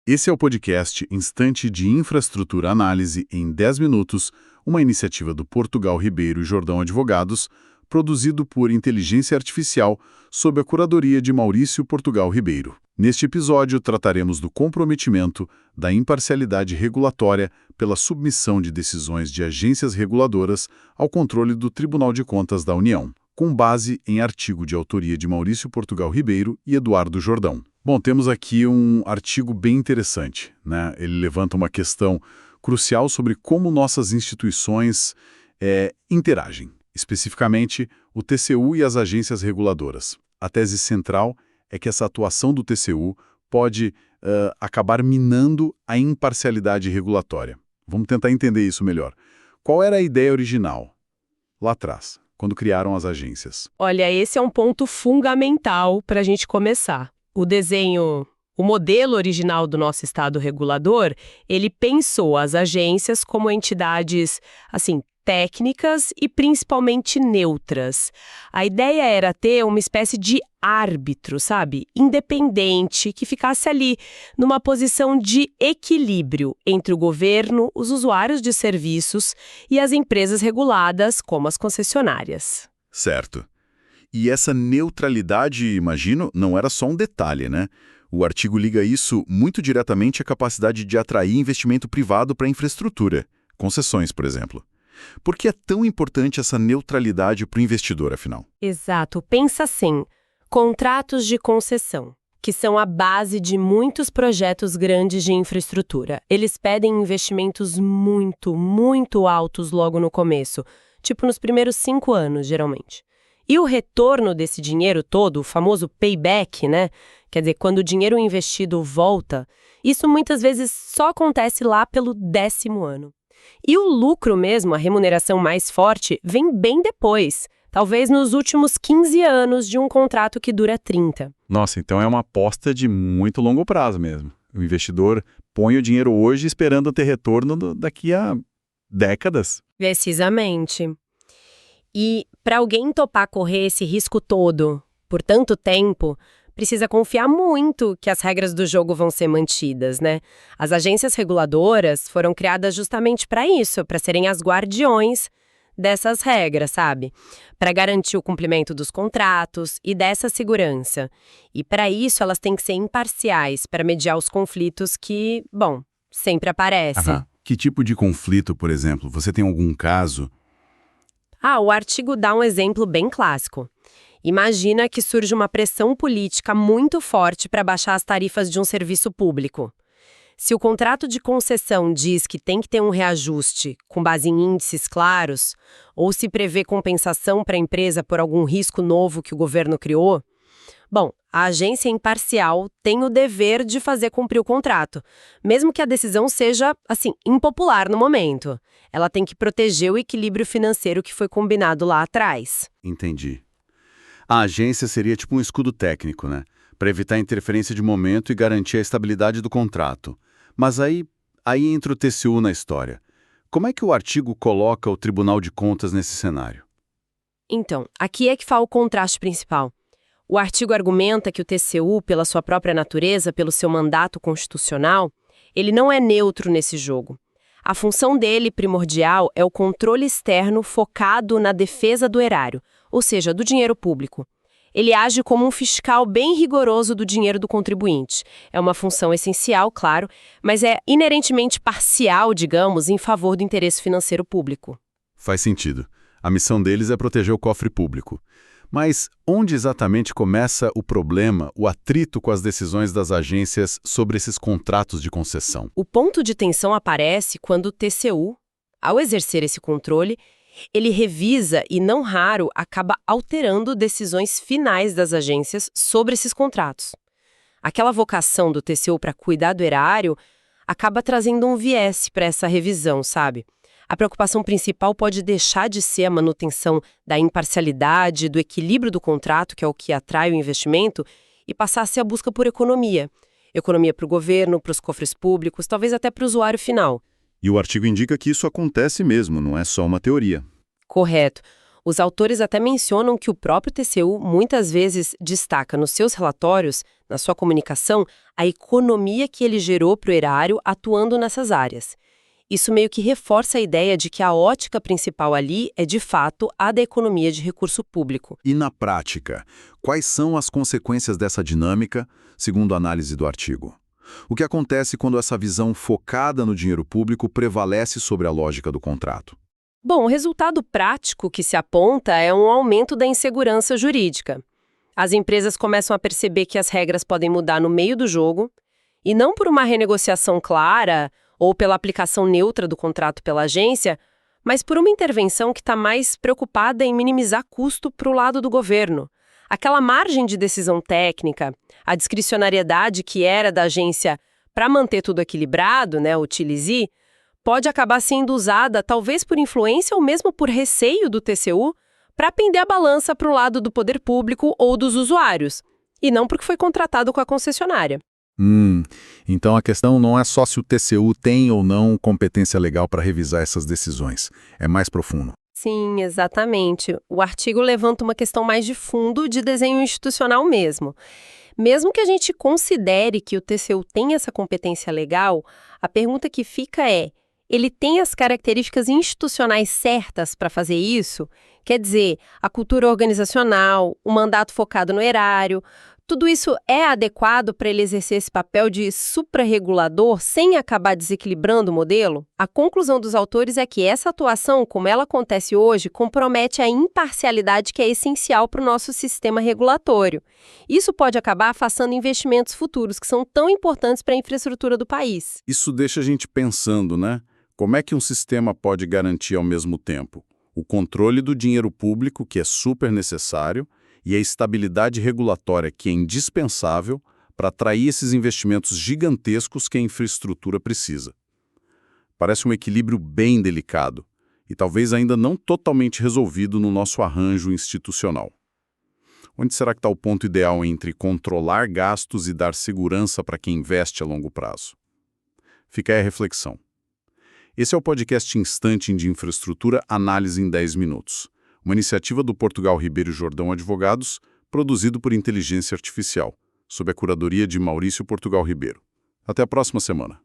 Esse é o podcast Instante de Infraestrutura Análise em 10 minutos, uma iniciativa do Portugal Ribeiro e Jordão Advogados, produzido por Inteligência Artificial, sob a curadoria de Maurício Portugal Ribeiro. Neste episódio, trataremos do comprometimento da imparcialidade regulatória pela submissão de decisões de agências reguladoras ao controle do Tribunal de Contas da União, com base em artigo de autoria de Maurício Portugal Ribeiro e Eduardo Jordão. Bom, temos aqui um artigo bem interessante, né? Ele levanta uma questão crucial sobre como nossas instituições interagem, especificamente o TCU e as agências reguladoras. A tese central é que essa atuação do TCU pode acabar minando a imparcialidade regulatória. Vamos tentar entender isso melhor. Qual era a ideia original, lá atrás, quando criaram as agências? Olha, esse é um ponto fundamental para a gente começar. O modelo original do nosso Estado regulador, ele pensou as agências como entidades, técnicas e principalmente neutras. A ideia era ter uma espécie de árbitro, independente, que ficasse ali numa posição de equilíbrio entre o governo, os usuários de serviços e as empresas reguladas, como as concessionárias. Certo. E essa neutralidade, imagino, não era só um detalhe, né? O artigo liga isso muito diretamente à capacidade de atrair investimento privado para a infraestrutura, concessões, por exemplo. Por que é tão importante essa neutralidade para o investidor, afinal? Exato. Pensa assim, contratos de concessão, que são a base de muitos projetos grandes de infraestrutura. Eles pedem investimentos muito, muito altos logo no começo, tipo nos primeiros 5 anos, geralmente. E o retorno desse dinheiro todo, o famoso payback, né? Quer dizer, quando o dinheiro investido volta, isso muitas vezes só acontece lá pelo 10º ano. E o lucro mesmo, a remuneração mais forte, vem bem depois, talvez nos últimos 15 anos de um contrato que dura 30. Nossa, então é uma aposta de muito longo prazo mesmo. O investidor põe o dinheiro hoje esperando ter retorno daqui a décadas. Precisamente. E para alguém topar correr esse risco todo por tanto tempo, precisa confiar muito que as regras do jogo vão ser mantidas, né? As agências reguladoras foram criadas justamente para isso, para serem as guardiões dessas regras, para garantir o cumprimento dos contratos e dessa segurança. E para isso elas têm que ser imparciais para mediar os conflitos que, sempre aparecem. Que tipo de conflito, por exemplo? Você tem algum caso? O artigo dá um exemplo bem clássico. Imagina que surge uma pressão política muito forte para baixar as tarifas de um serviço público. Se o contrato de concessão diz que tem que ter um reajuste com base em índices claros, ou se prevê compensação para a empresa por algum risco novo que o governo criou, a agência imparcial tem o dever de fazer cumprir o contrato, mesmo que a decisão seja, impopular no momento. Ela tem que proteger o equilíbrio financeiro que foi combinado lá atrás. Entendi. A agência seria tipo um escudo técnico, né? Para evitar interferência de momento e garantir a estabilidade do contrato. Mas aí entra o TCU na história. Como é que o artigo coloca o Tribunal de Contas nesse cenário? Então, aqui é que fala o contraste principal. O artigo argumenta que o TCU, pela sua própria natureza, pelo seu mandato constitucional, ele não é neutro nesse jogo. A função dele, primordial, é o controle externo focado na defesa do erário, ou seja, do dinheiro público. Ele age como um fiscal bem rigoroso do dinheiro do contribuinte. É uma função essencial, claro, mas é inerentemente parcial, digamos, em favor do interesse financeiro público. Faz sentido. A missão deles é proteger o cofre público. Mas onde exatamente começa o problema, o atrito com as decisões das agências sobre esses contratos de concessão? O ponto de tensão aparece quando o TCU, ao exercer esse controle, ele revisa e, não raro, acaba alterando decisões finais das agências sobre esses contratos. Aquela vocação do TCU para cuidar do erário acaba trazendo um viés para essa revisão, A preocupação principal pode deixar de ser a manutenção da imparcialidade, do equilíbrio do contrato, que é o que atrai o investimento, e passar a ser a busca por economia. Economia para o governo, para os cofres públicos, talvez até para o usuário final. E o artigo indica que isso acontece mesmo, não é só uma teoria. Correto. Os autores até mencionam que o próprio TCU muitas vezes destaca nos seus relatórios, na sua comunicação, a economia que ele gerou para o erário atuando nessas áreas. Isso meio que reforça a ideia de que a ótica principal ali é, de fato, a da economia de recurso público. E na prática, quais são as consequências dessa dinâmica, segundo a análise do artigo? O que acontece quando essa visão focada no dinheiro público prevalece sobre a lógica do contrato? Bom, o resultado prático que se aponta é um aumento da insegurança jurídica. As empresas começam a perceber que as regras podem mudar no meio do jogo, e não por uma renegociação clara ou pela aplicação neutra do contrato pela agência, mas por uma intervenção que está mais preocupada em minimizar custo para o lado do governo. Aquela margem de decisão técnica, a discricionariedade que era da agência para manter tudo equilibrado, né, o TILISI, pode acabar sendo usada talvez por influência ou mesmo por receio do TCU para pender a balança para o lado do poder público ou dos usuários, e não porque foi contratado com a concessionária. Então a questão não é só se o TCU tem ou não competência legal para revisar essas decisões. É mais profundo. Sim, exatamente. O artigo levanta uma questão mais de fundo, de desenho institucional mesmo. Mesmo que a gente considere que o TCU tem essa competência legal, a pergunta que fica é: ele tem as características institucionais certas para fazer isso? Quer dizer, a cultura organizacional, o mandato focado no erário, tudo isso é adequado para ele exercer esse papel de suprarregulador sem acabar desequilibrando o modelo? A conclusão dos autores é que essa atuação, como ela acontece hoje, compromete a imparcialidade que é essencial para o nosso sistema regulatório. Isso pode acabar afastando investimentos futuros que são tão importantes para a infraestrutura do país. Isso deixa a gente pensando, né? Como é que um sistema pode garantir ao mesmo tempo o controle do dinheiro público, que é super necessário, e a estabilidade regulatória, que é indispensável para atrair esses investimentos gigantescos que a infraestrutura precisa? Parece um equilíbrio bem delicado e talvez ainda não totalmente resolvido no nosso arranjo institucional. Onde será que está o ponto ideal entre controlar gastos e dar segurança para quem investe a longo prazo? Fica aí a reflexão. Esse é o podcast Instante de Infraestrutura Análise em 10 minutos. Uma iniciativa do Portugal Ribeiro Jordão Advogados, produzido por inteligência artificial, sob a curadoria de Maurício Portugal Ribeiro. Até a próxima semana.